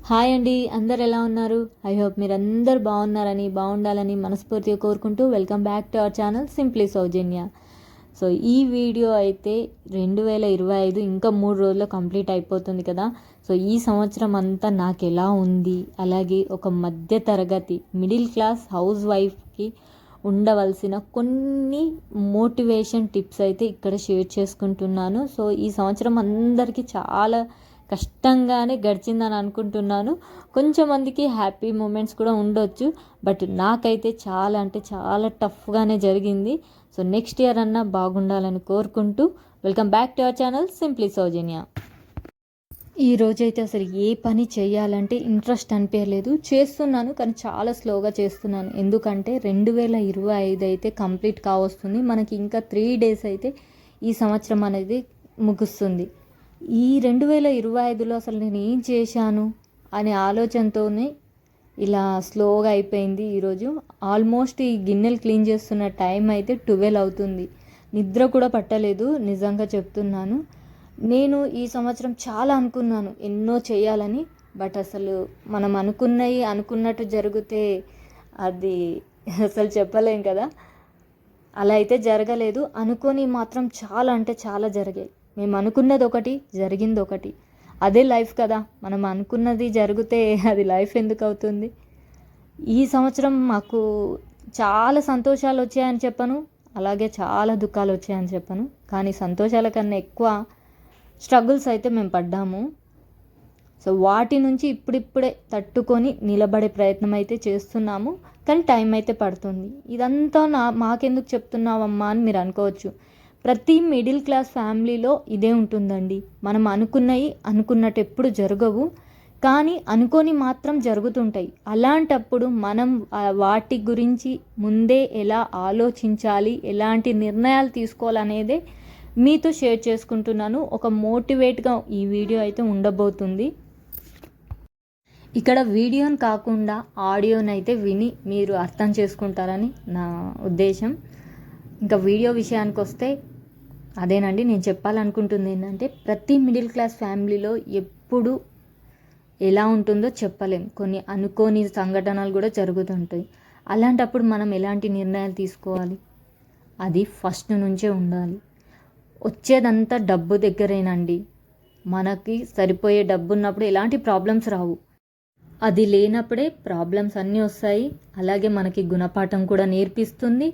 Hi అండి, అందరు ఎలా ఉన్నారు? ఐ హోప్ మీరు అందరు బాగుండాలని మనస్ఫూర్తిగా కోరుకుంటూ welcome back to our channel simply Soujanya. So ఈ వీడియో అయితే 2025 ఇంకా 3 రోజుల్లో కంప్లీట్ అయిపోతుంది కదా. సో ఈ సంవత్సరం అంతా నాకు ఎలా ఉంది, అలాగే ఒక మధ్య తరగతి మిడిల్ క్లాస్ హౌస్ వైఫ్కి ఉండవలసిన కొన్ని మోటివేషన్ టిప్స్ అయితే ఇక్కడ షేర్ చేసుకుంటున్నాను. సో ఈ సంవత్సరం అందరికీ చాలా కష్టంగానే గడిచిందని అనుకుంటున్నాను. కొంచెం మందికి హ్యాపీ మూమెంట్స్ కూడా ఉండొచ్చు, బట్ నాకైతే చాలా అంటే చాలా టఫ్గానే జరిగింది. సో నెక్స్ట్ ఇయర్ అన్నా బాగుండాలని కోరుకుంటూ welcome back to our channel simply Soujanya. ఈరోజైతే అసలు ఏ పని చేయాలంటే ఇంట్రెస్ట్ అనిపించలేదు. చేస్తున్నాను కానీ చాలా స్లోగా చేస్తున్నాను. ఎందుకంటే 2025 అయితే కంప్లీట్ కావస్తుంది. మనకి ఇంకా 3 డేస్ అయితే ఈ సంవత్సరం అనేది ముగుస్తుంది. ఈ 2025లో అసలు నేను ఏం చేశాను అనే ఆలోచనతోనే ఇలా స్లోగా అయిపోయింది. ఈరోజు ఆల్మోస్ట్ ఈ గిన్నెలు క్లీన్ చేస్తున్న టైం అయితే 12 అవుతుంది. నిద్ర కూడా పట్టలేదు, నిజంగా చెప్తున్నాను. నేను ఈ సంవత్సరం చాలా అనుకున్నాను ఎన్నో చేయాలని, బట్ అసలు మనం అనుకున్నట్టు జరిగితే అది అసలు చెప్పలేం కదా. అలా అయితే జరగలేదు. అనుకొని మాత్రం చాలా అంటే చాలా జరిగాయి. మేము అనుకున్నది ఒకటి, జరిగింది ఒకటి. అదే లైఫ్ కదా. మనం అనుకున్నది జరిగితే అది లైఫ్ ఎందుకు అవుతుంది? ఈ సంవత్సరం మాకు చాలా సంతోషాలు వచ్చాయని చెప్పను, అలాగే చాలా దుఃఖాలు వచ్చాయని చెప్పను. కానీ సంతోషాల కన్నా ఎక్కువ స్ట్రగుల్స్ అయితే మేము పడ్డాము. సో వాటి నుంచి ఇప్పుడిప్పుడే తట్టుకొని నిలబడే ప్రయత్నం అయితే చేస్తున్నాము. కానీ టైం అయితే పడుతుంది. ఇదంతా మాకెందుకు చెప్తున్నావమ్మా అని మీరు అనుకోవచ్చు. ప్రతి మిడిల్ క్లాస్ ఫ్యామిలీలో ఇదే ఉంటుందండి. మనం అనుకున్నట్టు ఎప్పుడు జరగవు, కానీ అనుకొని మాత్రం జరుగుతుంటాయి. అలాంటప్పుడు మనం వాటి గురించి ముందే ఎలా ఆలోచించాలి, ఎలాంటి నిర్ణయాలు తీసుకోవాలనేదే మీతో షేర్ చేసుకుంటున్నాను. ఒక మోటివేట్గా ఈ వీడియో అయితే ఉండబోతుంది. ఇక్కడ వీడియోని కాకుండా ఆడియోని అయితే విని మీరు అర్థం చేసుకుంటారని నా ఉద్దేశం. ఇంకా వీడియో విషయానికి వస్తే అదేనండి, నేను చెప్పాలనుకుంటుంది ఏంటంటే ప్రతి మిడిల్ క్లాస్ ఫ్యామిలీలో ఎప్పుడు ఎలా ఉంటుందో చెప్పలేం. కొన్ని అనుకోని సంఘటనలు కూడా జరుగుతుంటాయి. అలాంటప్పుడు మనం ఎలాంటి నిర్ణయాలు తీసుకోవాలి, అది ఫస్ట్ నుంచే ఉండాలి. వచ్చేదంతా డబ్బు దగ్గరేనండి. మనకి సరిపోయే డబ్బు ఉన్నప్పుడు ఎలాంటి ప్రాబ్లమ్స్ రావు. అది లేనప్పుడే ప్రాబ్లమ్స్ అన్నీ వస్తాయి. అలాగే మనకి గుణపాఠం కూడా నేర్పిస్తుంది.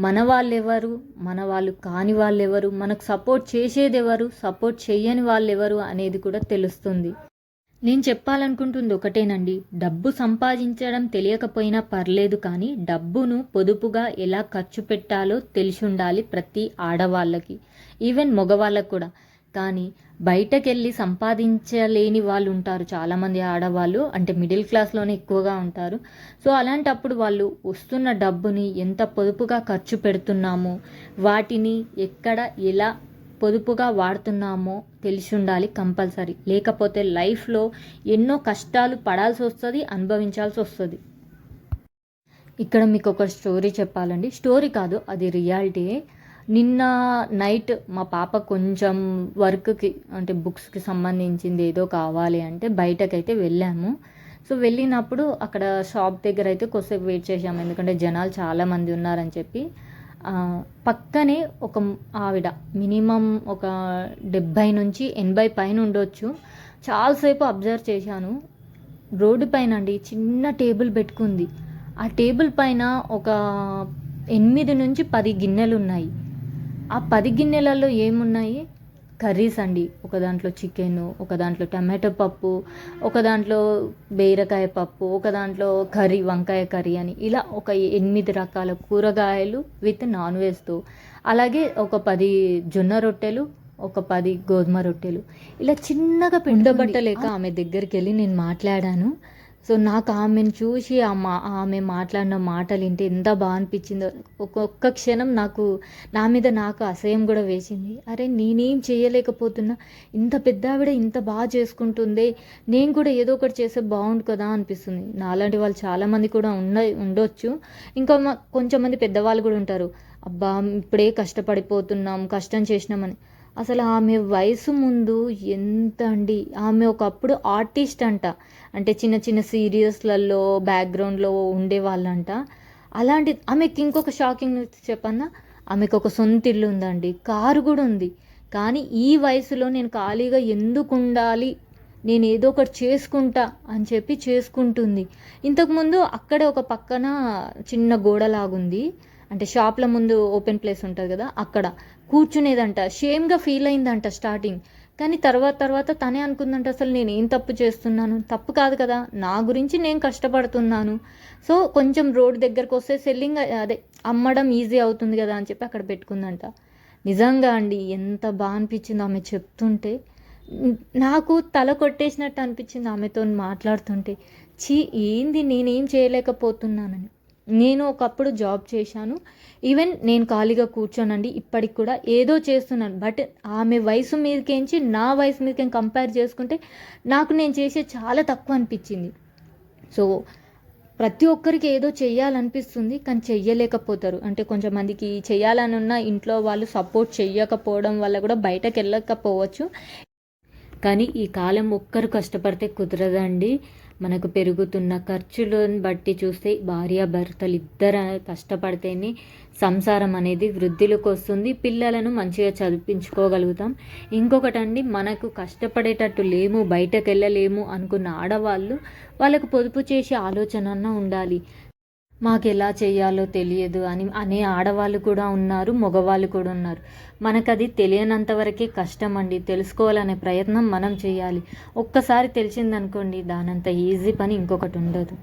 మన వాళ్ళు ఎవరు, మన వాళ్ళు కాని వాళ్ళు ఎవరు, మనకు సపోర్ట్ చేసేది ఎవరు, సపోర్ట్ చేయని వాళ్ళు ఎవరు అనేది కూడా తెలుస్తుంది. నేను చెప్పాలనుకుంటుంది ఒకటేనండి, డబ్బు సంపాదించడం తెలియకపోయినా పర్లేదు, కానీ డబ్బును పొదుపుగా ఎలా ఖర్చు పెట్టాలో తెలిసి ఉండాలి ప్రతి ఆడవాళ్ళకి, ఈవెన్ మగవాళ్ళకు కూడా. కానీ బయటకెళ్ళి సంపాదించలేని వాళ్ళు ఉంటారు చాలామంది ఆడవాళ్ళు, అంటే మిడిల్ క్లాస్లోనే ఎక్కువగా ఉంటారు. సో అలాంటప్పుడు వాళ్ళు వస్తున్న డబ్బుని ఎంత పొదుపుగా ఖర్చు పెడుతున్నామో, వాటిని ఎక్కడ ఎలా పొదుపుగా వాడుతున్నామో తెలిసి ఉండాలి కంపల్సరీ. లేకపోతే లైఫ్లో ఎన్నో కష్టాలు పడాల్సి వస్తుంది, అనుభవించాల్సి వస్తుంది. ఇక్కడ మీకు ఒక స్టోరీ చెప్పాలండి. స్టోరీ కాదు, అది రియాలిటీ. నిన్న నైట్ మా పాప కొంచెం వర్క్కి, అంటే బుక్స్కి సంబంధించింది ఏదో కావాలి అంటే బయటకైతే వెళ్ళాము. సో వెళ్ళినప్పుడు అక్కడ షాప్ దగ్గర అయితే కొద్దిసేపు వెయిట్ చేసాము, ఎందుకంటే జనాలు చాలామంది ఉన్నారని చెప్పి. పక్కనే ఒక ఆవిడ మినిమం ఒక 70 నుంచి 80 పైన ఉండొచ్చు. చాలాసేపు అబ్జర్వ్ చేశాను. రోడ్డు పైన అండి చిన్న టేబుల్ పెట్టుకుంది. ఆ టేబుల్ పైన ఒక 8 నుంచి 10 గిన్నెలు ఉన్నాయి. ఆ 10 గిన్నెలలో ఏమున్నాయి? కర్రీస్ అండి. ఒక దాంట్లో చికెను, ఒక దాంట్లో టమాటో పప్పు, ఒక దాంట్లో బీరకాయ పప్పు, ఒక దాంట్లో కర్రీ, వంకాయ కర్రీ అని, ఇలా ఒక 8 రకాల కూరగాయలు విత్ నాన్ వెజ్తో. అలాగే ఒక 10 జొన్న రొట్టెలు, ఒక 10 గోధుమ రొట్టెలు, ఇలా చిన్నగా పిండబట్టలేక ఆమె దగ్గరికి వెళ్ళి నేను మాట్లాడాను. సో నాకు ఆమెను చూసి ఆమె మాట్లాడిన మాటలు వింటే ఎంత బాగా అనిపించిందో. ఒక్కొక్క క్షణం నా మీద నాకు అసహ్యం కూడా వేసింది. అరే నేనేం చేయలేకపోతున్నా, ఇంత పెద్ద ఆవిడ ఇంత బాగా చేసుకుంటుంది, నేను కూడా ఏదో ఒకటి చేస్తే బాగుండు కదా అనిపిస్తుంది. నాలాంటి వాళ్ళు చాలామంది కూడా ఉండొచ్చు. ఇంకా కొంచెం మంది పెద్దవాళ్ళు కూడా ఉంటారు, అబ్బా ఇప్పుడే కష్టపడిపోతున్నాం, కష్టం చేసినామని. అసలు ఆమె వయసు ముందు ఎంత అండి, ఆమె ఒకప్పుడు ఆర్టిస్ట్ అంట. అంటే చిన్న చిన్న సీరియల్స్లలో బ్యాక్గ్రౌండ్లో ఉండేవాళ్ళంట. అలాంటి ఆమెకి ఇంకొక షాకింగ్ న్యూస్ చెప్పన్నా, ఆమెకు ఒక సొంత ఇల్లు ఉందండి, కారు కూడా ఉంది. కానీ ఈ వయసులో నేను ఖాళీగా ఎందుకు ఉండాలి, నేను ఏదో ఒకటి చేసుకుంటా అని చెప్పి చేసుకుంటుంది. ఇంతకుముందు అక్కడే ఒక పక్కన చిన్న గోడలాగుంది, అంటే షాప్ల ముందు ఓపెన్ ప్లేస్ ఉంటుంది కదా, అక్కడ కూర్చునేదంట. షేమ్గా ఫీల్ అయిందంట స్టార్టింగ్. కానీ తర్వాత తర్వాత తనే అనుకుందంట, అసలు నేను ఏం తప్పు చేస్తున్నాను, తప్పు కాదు కదా, నా గురించి నేను కష్టపడుతున్నాను. సో కొంచెం రోడ్ దగ్గరకు వస్తే సెల్లింగ్ అదే అమ్మడం ఈజీ అవుతుంది కదా అని చెప్పి అక్కడ పెట్టుకుందంట. నిజంగా అండి ఎంత బాగా అనిపించింది ఆమె చెప్తుంటే. నాకు తల కొట్టేసినట్టు అనిపించింది ఆమెతో మాట్లాడుతుంటే. చీ, ఏంది నేనేం చేయలేకపోతున్నానని. నేను ఒకప్పుడు జాబ్ చేశాను, ఈవెన్ నేను ఖాళీగా కూర్చోనండి ఇప్పటికి కూడా ఏదో చేస్తున్నాను. బట్ ఆమె వయసు మీదకేంచి నా వయసు మీదకి కంపేర్ చేసుకుంటే నాకు నేను చేసే చాలా తక్కువ అనిపించింది. సో ప్రతి ఒక్కరికి ఏదో చెయ్యాలనిపిస్తుంది, కానీ చెయ్యలేకపోతారు. అంటే కొంచెం మందికి చెయ్యాలని ఉన్న ఇంట్లో వాళ్ళు సపోర్ట్ చెయ్యకపోవడం వల్ల కూడా బయటకు వెళ్ళకపోవచ్చు. కానీ ఈ కాలం ఒక్కరు కష్టపడితే కుదరదండి. మనకు పెరుగుతున్న ఖర్చులను బట్టి చూస్తే భార్యాభర్తలు ఇద్దరు కష్టపడితేనే సంసారం అనేది వృద్ధిలోకి వస్తుంది, పిల్లలను మంచిగా చదివించుకోగలుగుతాం. ఇంకొకటండి, మనకు కష్టపడేటట్టు లేము, బయటకు వెళ్ళలేము అనుకున్న ఆడవాళ్ళు వాళ్ళకు పొదుపు చేసే ఆలోచన ఉండాలి. మాకు ఎలా చేయాలో తెలియదు అని అనే ఆడవాళ్ళు కూడా ఉన్నారు, మగవాళ్ళు కూడా ఉన్నారు. మనకు అది తెలియనంత వరకే కష్టం అండి. తెలుసుకోవాలనే ప్రయత్నం మనం చేయాలి. ఒక్కసారి తెలిసిందనుకోండి, దానంత ఈజీ పని ఇంకొకటి ఉండదు.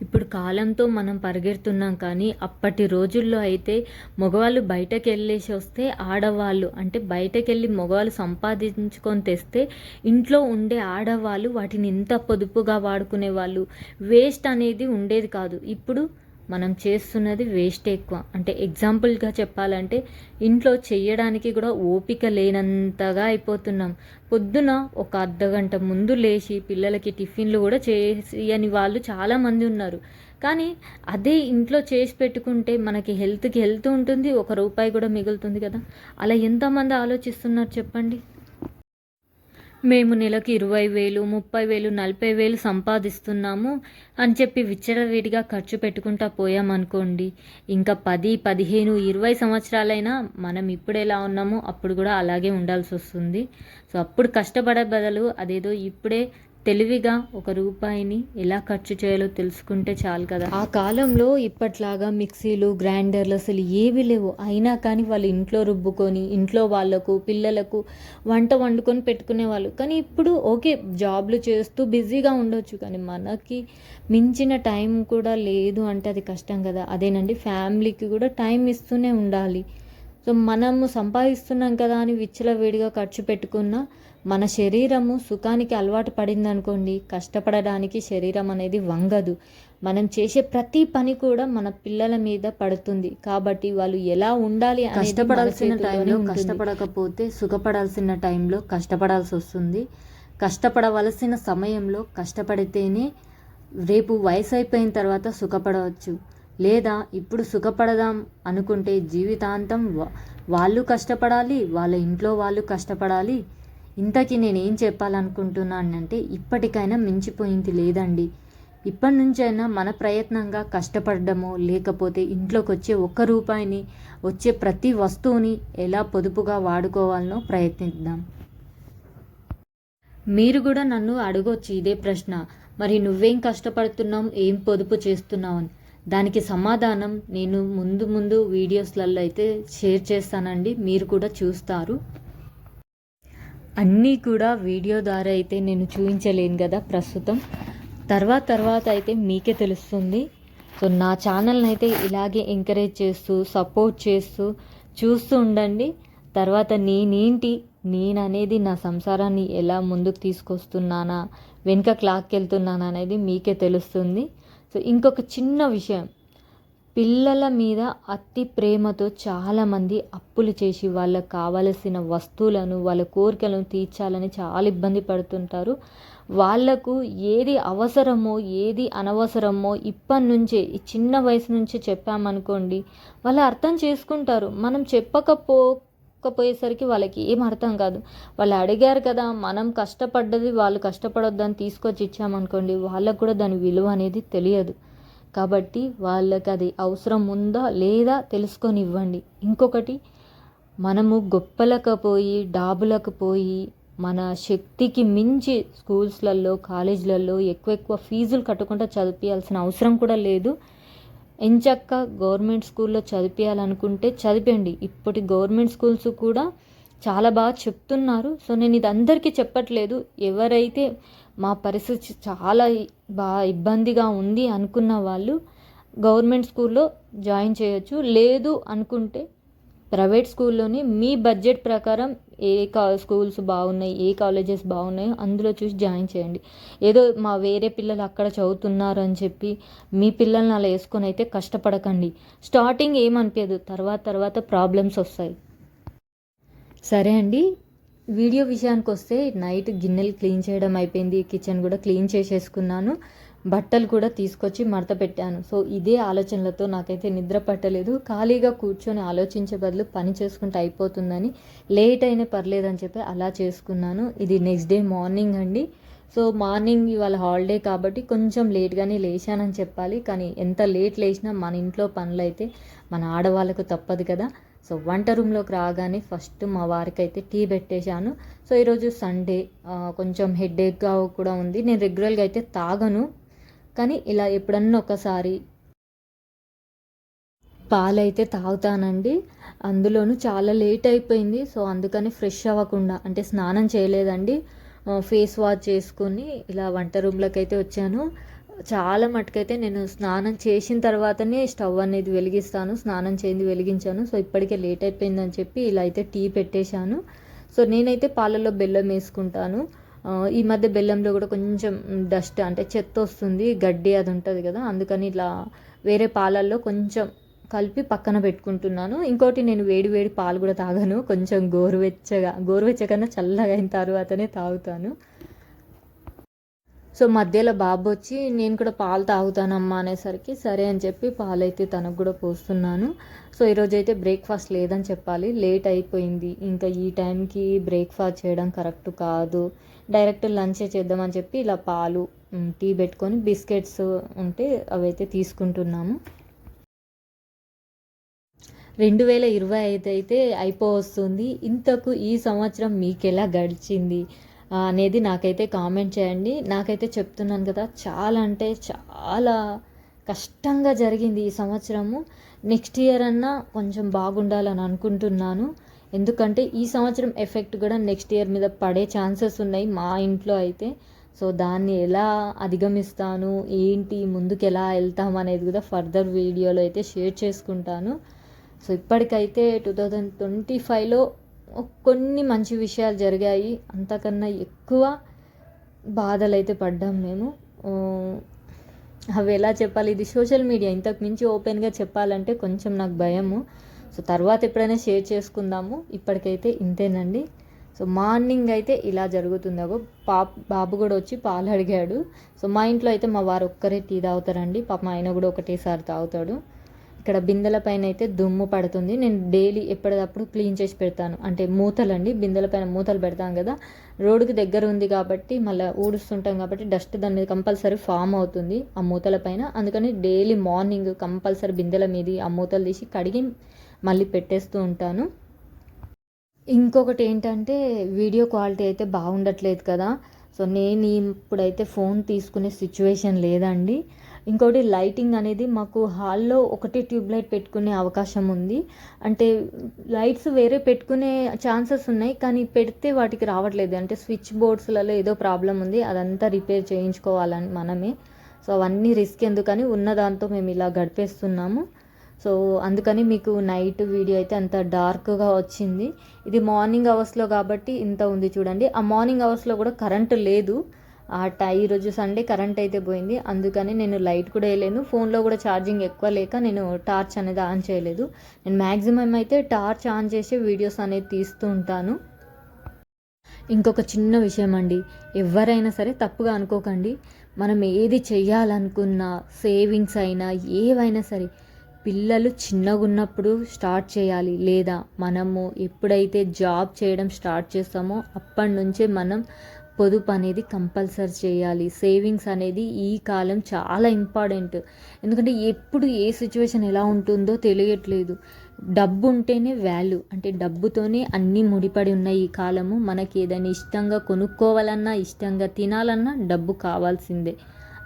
ఇప్పుడు కాలంతో మనం పరిగెడుతున్నాం, కానీ అప్పటి రోజుల్లో అయితే మగవాళ్ళు బయటకు వెళ్ళేసి వస్తే ఆడవాళ్ళు, అంటే బయటకు వెళ్ళి మగవాళ్ళు సంపాదించుకొని తెస్తే ఇంట్లో ఉండే ఆడవాళ్ళు వాటిని ఎంత పొదుపుగా వాడుకునే వాళ్ళు, వేస్ట్ అనేది ఉండేది కాదు. ఇప్పుడు మనం చేస్తున్నది వేస్ట్ ఎక్కువ. అంటే ఎగ్జాంపుల్గా చెప్పాలంటే ఇంట్లో చెయ్యడానికి కూడా ఓపిక లేనంతగా అయిపోతున్నాం. పొద్దున ఒక అర్ధగంట ముందు లేచి పిల్లలకి టిఫిన్లు కూడా చేయని వాళ్ళు చాలామంది ఉన్నారు. కానీ అదే ఇంట్లో చేసి పెట్టుకుంటే మనకి హెల్త్కి హెల్త్ ఉంటుంది, ₹1 కూడా మిగులుతుంది కదా. అలా ఎంతమంది ఆలోచిస్తున్నారు చెప్పండి. మేము నెలకు 20,000, 30,000, 40,000 సంపాదిస్తున్నాము అని చెప్పి విచ్చలవిడిగా ఖర్చు పెట్టుకుంటా పోయామనుకోండి, ఇంకా 10, 15, 20 సంవత్సరాలైనా మనం ఇప్పుడు ఎలా ఉన్నామో అప్పుడు కూడా అలాగే ఉండాల్సి వస్తుంది. సో అప్పుడు కష్టపడే బదులు అదేదో ఇప్పుడే తెలివిగా ₹1 ఎలా ఖర్చు చేయాలో తెలుసుకుంటే చాలు కదా. ఆ కాలంలో ఇప్పట్లాగా మిక్సీలు, గ్రైండర్లు అసలు ఏవి లేవు. అయినా కానీ వాళ్ళు ఇంట్లో రుబ్బుకొని ఇంట్లో వాళ్ళకు పిల్లలకు వంట వండుకొని పెట్టుకునేవాళ్ళు. కానీ ఇప్పుడు ఓకే, జాబ్లు చేస్తూ బిజీగా ఉండొచ్చు, కానీ మనకి మించిన టైం కూడా లేదు అంటే అది కష్టం కదా. అదేనండి, ఫ్యామిలీకి కూడా టైం ఇస్తూనే ఉండాలి. సో మనము సంపాదిస్తున్నాం కదా అని విచ్చలవిడిగా ఖర్చు పెట్టుకున్నా మన శరీరము సుఖానికి అలవాటు పడింది అనుకోండి, కష్టపడడానికి శరీరం అనేది వంగదు. మనం చేసే ప్రతి పని కూడా మన పిల్లల మీద పడుతుంది. కాబట్టి వాళ్ళు ఎలా ఉండాలి, కష్టపడాల్సిన టైంలో కష్టపడకపోతే సుఖపడాల్సిన టైంలో కష్టపడాల్సి వస్తుంది. కష్టపడవలసిన సమయంలో కష్టపడితేనే రేపు వయసు అయిపోయిన తర్వాత సుఖపడవచ్చు. లేదా ఇప్పుడు సుఖపడదాం అనుకుంటే జీవితాంతం వాళ్ళు కష్టపడాలి, వాళ్ళ ఇంట్లో వాళ్ళు కష్టపడాలి. ఇంతకీ నేనేం చెప్పాలనుకుంటున్నానంటే, ఇప్పటికైనా మించిపోయింది లేదండి. ఇప్పటి నుంచైనా మన ప్రయత్నంగా కష్టపడడమో, లేకపోతే ఇంట్లోకి వచ్చే ₹1 వచ్చే ప్రతి వస్తువుని ఎలా పొదుపుగా వాడుకోవాలనో ప్రయత్నిద్దాం. మీరు కూడా నన్ను అడగొచ్చు ఇదే ప్రశ్న, మరి నువ్వేం కష్టపడుతున్నావు, ఏం పొదుపు చేస్తున్నావు అని. దానికి సమాధానం నేను ముందు వీడియోస్లలో అయితే షేర్ చేస్తానండి, మీరు కూడా చూస్తారు. అన్నీ కూడా వీడియో ద్వారా అయితే నేను చూపించలేను కదా ప్రస్తుతం. తర్వాత అయితే మీకే తెలుస్తుంది. సో నా ఛానల్ని అయితే ఇలాగే ఎంకరేజ్ చేస్తూ సపోర్ట్ చేస్తూ చూస్తూ ఉండండి. తర్వాత నేననేది నా సంసారాన్ని ఎలా ముందుకు తీసుకొస్తున్నానా, వెనుక లాక్కెళ్తున్నానా అనేది మీకే తెలుస్తుంది. సో ఇంకొక చిన్న విషయం, పిల్లల మీద అతి ప్రేమతో చాలామంది అప్పులు చేసి వాళ్ళకు కావలసిన వస్తువులను, వాళ్ళ కోరికలను తీర్చాలని చాలా ఇబ్బంది పడుతుంటారు. వాళ్లకు ఏది అవసరమో ఏది అనవసరమో ఇప్పటి నుంచే, ఈ చిన్న వయసు నుంచే చెప్పామనుకోండి, వాళ్ళు అర్థం చేసుకుంటారు. మనం చెప్పకపోయేసరికి వాళ్ళకి ఏం అర్థం కాదు. వాళ్ళు అడిగారు కదా, మనం కష్టపడ్డది వాళ్ళు కష్టపడొద్దని తీసుకొచ్చి ఇచ్చామనుకోండి, వాళ్ళకు కూడా దాని విలువ అనేది తెలియదు. కాబట్టి వాళ్ళకి అది అవసరం ఉందా లేదా తెలుసుకొని ఇవ్వండి. ఇంకొకటి, మనము గొప్పలకు పోయి డాబులకు పోయి మన శక్తికి మించి స్కూల్స్లలో కాలేజీలలో ఎక్కువ ఫీజులు కట్టుకుంటూ చదివించాల్సిన అవసరం కూడా లేదు. ఎంచక్క గవర్నమెంట్ స్కూల్లో చదివించాలనుకుంటే చదివండి. ఇప్పటి గవర్నమెంట్ స్కూల్స్ కూడా చాలా బాగా చెప్తున్నారు. సో నేను ఇది అందరికీ చెప్పట్లేదు. ఎవరైతే మా పరిస్థితి చాలా బాగా ఇబ్బందిగా ఉంది అనుకున్న వాళ్ళు గవర్నమెంట్ స్కూల్లో జాయిన్ చేయొచ్చు. లేదు అనుకుంటే ప్రైవేట్ స్కూల్లోని మీ బడ్జెట్ ప్రకారం ఏ స్కూల్స్ బాగున్నాయి, ఏ కాలేజెస్ బాగున్నాయో అందులో చూసి జాయిన్ చేయండి. ఏదో మా వేరే పిల్లలు అక్కడ చదువుతున్నారు అని చెప్పి మీ పిల్లల్ని అలా వేసుకొని అయితే కష్టపడకండి. స్టార్టింగ్ ఏమనిపించదు, తర్వాత ప్రాబ్లమ్స్ వస్తాయి. సరే అండి, వీడియో విషయానికి వస్తే నైట్ గిన్నెలు క్లీన్ చేయడం అయిపోయింది, కిచెన్ కూడా క్లీన్ చేసేసుకున్నాను, బట్టలు కూడా తీసుకొచ్చి మడత పెట్టాను. సో ఇదే ఆలోచనలతో నాకైతే నిద్ర పట్టలేదు. ఖాళీగా కూర్చొని ఆలోచించే బదులు పని చేసుకుంటే అయిపోతుందని లేట్ అయినా పర్లేదని చెప్పి అలా చేసుకున్నాను. ఇది నెక్స్ట్ డే మార్నింగ్ అండి. సో మార్నింగ్ ఇవాళ హాలిడే కాబట్టి కొంచెం లేట్గానే లేచానని చెప్పాలి. కానీ ఎంత లేట్ లేచినా మన ఇంట్లో పనులు అయితే మన ఆడవాళ్ళకు తప్పదు కదా. సో వంట రూమ్లోకి రాగానే ఫస్ట్ మా వారికి అయితే టీ పెట్టేశాను. సో ఈరోజు సండే, కొంచెం హెడేక్గా కూడా ఉంది. నేను రెగ్యులర్గా అయితే తాగను, కానీ ఇలా ఎప్పుడన్నా ఒకసారి పాలైతే తాగుతానండి. అందులోనూ చాలా లేట్ అయిపోయింది. సో అందుకని ఫ్రెష్ అవ్వకుండా, అంటే స్నానం చేయలేదండి, ఫేస్ వాష్ చేసుకొని ఇలా వంట రూమ్లోకి అయితే వచ్చాను. చాలా మటుకైతే నేను స్నానం చేసిన తర్వాతనే స్టవ్ అనేది వెలిగిస్తాను, స్నానం చేయింది వెలిగించాను. సో ఇప్పటికే లేట్ అయిపోయిందని చెప్పి ఇలా అయితే టీ పెట్టేశాను. సో నేనైతే పాలలో బెల్లం వేసుకుంటాను. ఈ మధ్య బెల్లంలో కూడా కొంచెం డస్ట్, అంటే చెత్త వస్తుంది, గడ్డి అది ఉంటుంది కదా, అందుకని ఇట్లా వేరే పాలల్లో కొంచెం కలిపి పక్కన పెట్టుకుంటున్నాను. ఇంకోటి, నేను వేడి వేడి పాలు కూడా తాగను, కొంచెం గోరువెచ్చగా చల్లగా అయిన తర్వాతనే తాగుతాను. సో మధ్యలో బాబు వచ్చి నేను కూడా పాలు తాగుతానమ్మా అనేసరికి సరే అని చెప్పి పాలైతే తనకు కూడా పోస్తున్నాను. సో ఈరోజైతే బ్రేక్ఫాస్ట్ లేదని చెప్పాలి, లేట్ అయిపోయింది. ఇంకా ఈ టైంకి బ్రేక్ఫాస్ట్ చేయడం కరెక్ట్ కాదు, డైరెక్ట్ లంచే చేద్దామని చెప్పి ఇలా పాలు, టీ పెట్టుకొని బిస్కెట్స్ ఉంటే అవైతే తీసుకుంటున్నాము. 2025 అయితే అయిపోవస్తుంది. ఇంతకు ఈ సంవత్సరం మీకు ఎలా గడిచింది అనేది నాకైతే కామెంట్ చేయండి. నాకైతే చెప్తున్నాను కదా, చాలా అంటే చాలా కష్టంగా జరిగింది ఈ సంవత్సరము. నెక్స్ట్ ఇయర్ అన్నా కొంచెం బాగుండాలని అనుకుంటున్నాను. ఎందుకంటే ఈ సంవత్సరం ఎఫెక్ట్ కూడా నెక్స్ట్ ఇయర్ మీద పడే ఛాన్సెస్ ఉన్నాయి మా ఇంట్లో అయితే. సో దాన్ని ఎలా అధిగమిస్తాను, ఏంటి, ముందుకు ఎలా వెళ్తాం అనేది కూడా ఫర్దర్ వీడియోలో అయితే షేర్ చేసుకుంటాను. సో ఇప్పటికైతే 2025లో కొన్ని మంచి విషయాలు జరిగాయి, అంతకన్నా ఎక్కువ బాధలు అయితే పడ్డాం మేము. అవి ఎలా చెప్పాలి, ఇది సోషల్ మీడియా, ఇంతకు మించి ఓపెన్గా చెప్పాలంటే కొంచెం నాకు భయము. సో తర్వాత ఎప్పుడైనా షేర్ చేసుకుందాము, ఇప్పటికైతే ఇంతేనండి. సో మార్నింగ్ అయితే ఇలా జరుగుతుందో, బాబు కూడా వచ్చి పాలు అడిగాడు. సో మా ఇంట్లో అయితే మా వారు ఒక్కరే టీ తాగుతారండి, పాపం ఆయన కూడా ఒకటేసారి తాగుతాడు. ఇక్కడ బిందెల పైన అయితే దుమ్ము పడుతుంది, నేను డైలీ ఎప్పటికప్పుడు క్లీన్ చేసి పెడతాను. అంటే మూతలండి, బిందెల పైన మూతలు పెడతాం కదా, రోడ్డుకి దగ్గర ఉంది కాబట్టి మళ్ళీ ఊడుస్తుంటాం కాబట్టి డస్ట్ దాని మీద కంపల్సరీ ఫామ్ అవుతుంది ఆ మూతల పైన. అందుకని డైలీ మార్నింగ్ కంపల్సరీ బిందెల మీద ఆ మూతలు తీసి కడిగి మళ్ళీ పెట్టేస్తూ ఉంటాను. ఇంకొకటి ఏంటంటే వీడియో క్వాలిటీ అయితే బాగుండట్లేదు కదా. సో నేను ఇప్పుడైతే ఫోన్ తీసుకునే సిచ్యువేషన్ లేదండి. ఇంకోటి, లైటింగ్ అనేది మాకు హాల్లో ఒకటి ట్యూబ్లైట్ పెట్టుకునే అవకాశం ఉంది. అంటే లైట్స్ వేరే పెట్టుకునే ఛాన్సెస్ ఉన్నాయి, కానీ పెడితే వాటికి రావట్లేదు. అంటే స్విచ్ బోర్డ్స్లలో ఏదో ప్రాబ్లం ఉంది, అదంతా రిపేర్ చేయించుకోవాలని మనమే. సో అవన్నీ రిస్క్ ఎందుకని ఉన్న దాంతో మేము ఇలా గడిపేస్తున్నాము. సో అందుకని మీకు నైట్ వీడియో అయితే అంత డార్క్గా వచ్చింది. ఇది మార్నింగ్ అవర్స్లో కాబట్టి ఇంత ఉంది చూడండి. ఆ మార్నింగ్ అవర్స్లో కూడా కరెంటు లేదు. ఈరోజు సండే కరెంట్ అయితే పోయింది, అందుకని నేను లైట్ కూడా వేయలేను. ఫోన్లో కూడా ఛార్జింగ్ ఎక్కువ లేక నేను టార్చ్ అనేది ఆన్ చేయలేదు. నేను మ్యాక్సిమం అయితే టార్చ్ ఆన్ చేసి వీడియోస్ అనేది తీస్తూ ఉంటాను. ఇంకొక చిన్న విషయం అండి, ఎవరైనా సరే తప్పుగా అనుకోకండి. మనం ఏది చెయ్యాలనుకున్నా, సేవింగ్స్ అయినా ఏవైనా సరే, పిల్లలు చిన్నగా ఉన్నప్పుడు స్టార్ట్ చేయాలి, లేదా మనము ఎప్పుడైతే జాబ్ చేయడం స్టార్ట్ చేస్తామో అప్పటి నుంచే మనం పొదుపు అనేది కంపల్సరీ చేయాలి. సేవింగ్స్ అనేది ఈ కాలం చాలా ఇంపార్టెంట్. ఎందుకంటే ఎప్పుడు ఏ సిచ్యువేషన్ ఎలా ఉంటుందో తెలియట్లేదు. డబ్బు ఉంటేనే వాల్యూ, అంటే డబ్బుతోనే అన్నీ ముడిపడి ఉన్నాయి ఈ కాలము. మనకి ఏదైనా ఇష్టంగా కొనుక్కోవాలన్నా, ఇష్టంగా తినాలన్నా డబ్బు కావాల్సిందే.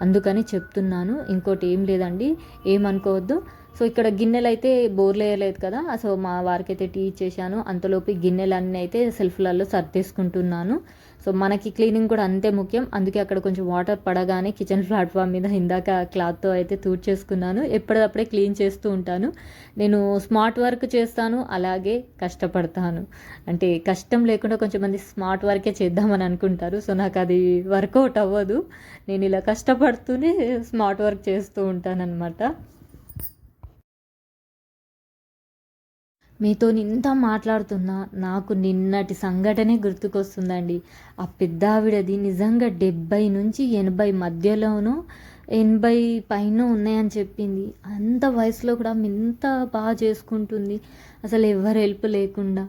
అందుకని చెప్తున్నాను, ఇంకోటి ఏం లేదండి, ఏమనుకోవద్దు. సో ఇక్కడ గిన్నెలు అయితే బోర్లు వేయలేదు కదా, సో మా వారికి అయితే టీ ఇచ్చేసాను. అంతలోపు గిన్నెలన్నీ అయితే సెల్ఫ్లలో సర్దేసుకుంటున్నాను. సో మనకి క్లీనింగ్ కూడా అంతే ముఖ్యం. అందుకే అక్కడ కొంచెం వాటర్ పడగానే కిచెన్ ప్లాట్ఫామ్ మీద ఇందాక క్లాత్తో అయితే చేసుకున్నాను. ఎప్పటికప్పుడే క్లీన్ చేస్తూ ఉంటాను. నేను స్మార్ట్ వర్క్ చేస్తాను, అలాగే కష్టపడతాను. అంటే కష్టం లేకుండా కొంచెం మంది స్మార్ట్ వర్కే చేద్దామని అనుకుంటారు. సో నాకు అది వర్కౌట్ అవ్వదు. నేను ఇలా కష్టపడుతూనే స్మార్ట్ వర్క్ చేస్తూ ఉంటానన్నమాట. మీతో ఇంత మాట్లాడుతున్నా నాకు నిన్నటి సంఘటనే గుర్తుకొస్తుందండి. ఆ పెద్ద ఆవిడది నిజంగా 70 నుంచి 80 మధ్యలోనూ, 80 పైన ఉన్నాయని చెప్పింది. అంత వయసులో కూడా ఎంత బాగా చేసుకుంటుంది, అసలు ఎవరు హెల్ప్ లేకుండా.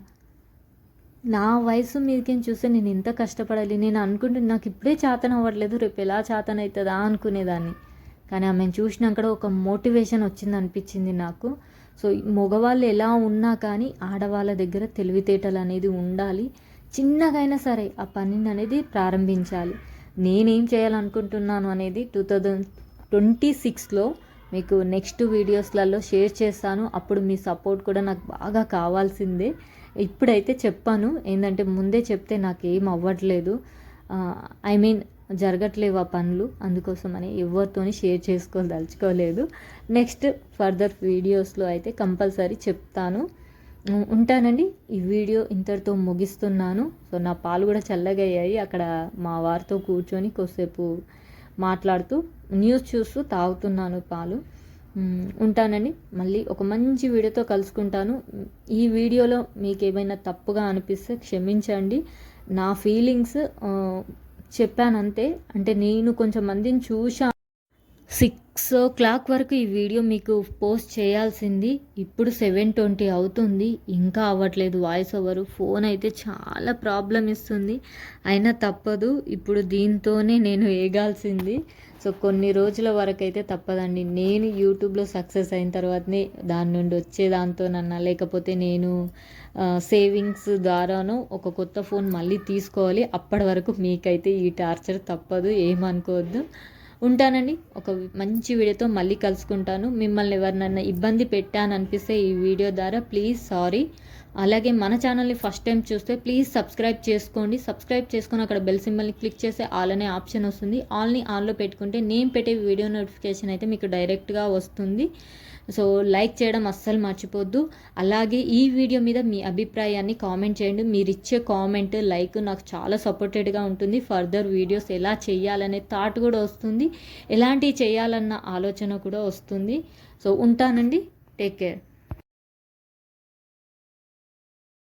నా వయసు మీదకి చూస్తే నేను ఎంత కష్టపడాలి. నేను అనుకుంటే నాకు ఇప్పుడే చేతన అవ్వట్లేదు, రేపు ఎలా చేతన అవుతుందా అనుకునేదాన్ని. కానీ ఆమెను చూసినాక ఒక మోటివేషన్ వచ్చింది అనిపించింది నాకు. సో మగవాళ్ళు ఎలా ఉన్నా కానీ ఆడవాళ్ళ దగ్గర తెలివితేటలు అనేది ఉండాలి. చిన్నగైనా సరే ఆ పనిని అనేది ప్రారంభించాలి. నేనేం చేయాలనుకుంటున్నాను అనేది 2026లో మీకు నెక్స్ట్ వీడియోస్లలో షేర్ చేస్తాను. అప్పుడు మీ సపోర్ట్ కూడా నాకు బాగా కావాల్సిందే. ఇప్పుడైతే చెప్పాను, ఏంటంటే ముందే చెప్తే నాకేం అవ్వట్లేదు, ఐ మీన్ జరగట్లేవు ఆ పనులు. అందుకోసమని ఎవరితోని షేర్ చేసుకోదలుచుకోలేదు. నెక్స్ట్ ఫర్దర్ వీడియోస్లో అయితే కంపల్సరీ చెప్తాను. ఉంటానండి. ఈ వీడియో ఇంతటితో ముగిస్తున్నాను. సో నా పాలు కూడా చల్లగా అయ్యాయి. అక్కడ మా వారితో కూర్చొని కొద్దిసేపు మాట్లాడుతూ న్యూస్ చూస్తూ తాగుతున్నాను పాలు. ఉంటానండి. మళ్ళీ ఒక మంచి వీడియోతో కలుసుకుంటాను. ఈ వీడియోలో మీకు ఏమైనా తప్పుగా అనిపిస్తే క్షమించండి. నా ఫీలింగ్స్ చెప్పానంతే. అంటే నేను కొంచెం మందిని చూసా. 6 o'clock వరకు ఈ వీడియో మీకు పోస్ట్ చేయాల్సింది, ఇప్పుడు 7:20 అవుతుంది, ఇంకా అవ్వట్లేదు వాయిస్ ఓవర్. ఫోన్ అయితే చాలా ప్రాబ్లం ఇస్తుంది, అయినా తప్పదు. ఇప్పుడు దీంతోనే నేను ఏగాల్సింది. సో కొన్ని రోజుల వరకు అయితే తప్పదండి. నేను యూట్యూబ్లో సక్సెస్ అయిన తర్వాతనే దాని నుండి వచ్చే దాంతోనన్నా, లేకపోతే నేను సేవింగ్స్ ద్వారానో ఒక కొత్త ఫోన్ మళ్ళీ తీసుకోవాలి. అప్పటి వరకు మీకైతే ఈ టార్చర్ తప్పదు, ఏమనుకోవద్దు. ఉంటానండి. ఒక మంచి వీడియోతో మళ్ళీ కలుసుకుంటాను. మిమ్మల్ని ఎవరినన్నా ఇబ్బంది పెట్టాను అనిపిస్తే ఈ వీడియో ద్వారా ప్లీజ్ సారీ. అలాగే మన ఛానల్ని ఫస్ట్ టైం చూస్తే ప్లీజ్ సబ్స్క్రైబ్ చేసుకోండి. సబ్స్క్రైబ్ చేసుకొని అక్కడ బెల్ సింబల్ని క్లిక్ చేస్తే ఆల్ అనే ఆప్షన్ వస్తుంది. ఆల్ని ఆన్లో పెట్టుకుంటే నేను పెట్టే వీడియో నోటిఫికేషన్ అయితే మీకు డైరెక్ట్గా వస్తుంది. సో లైక్ చేయడం అస్సలు మర్చిపోద్దు. అలాగే ఈ వీడియో మీద మీ అభిప్రాయాన్ని కామెంట్ చేయండి. మీరు ఇచ్చే కామెంట్, లైక్ నాకు చాలా సపోర్టెడ్గా ఉంటుంది. ఫర్దర్ వీడియోస్ ఎలా చేయాలనే థాట్ కూడా వస్తుంది, ఎలాంటివి చేయాలన్న ఆలోచన కూడా వస్తుంది. సో ఉంటానండి. Take care.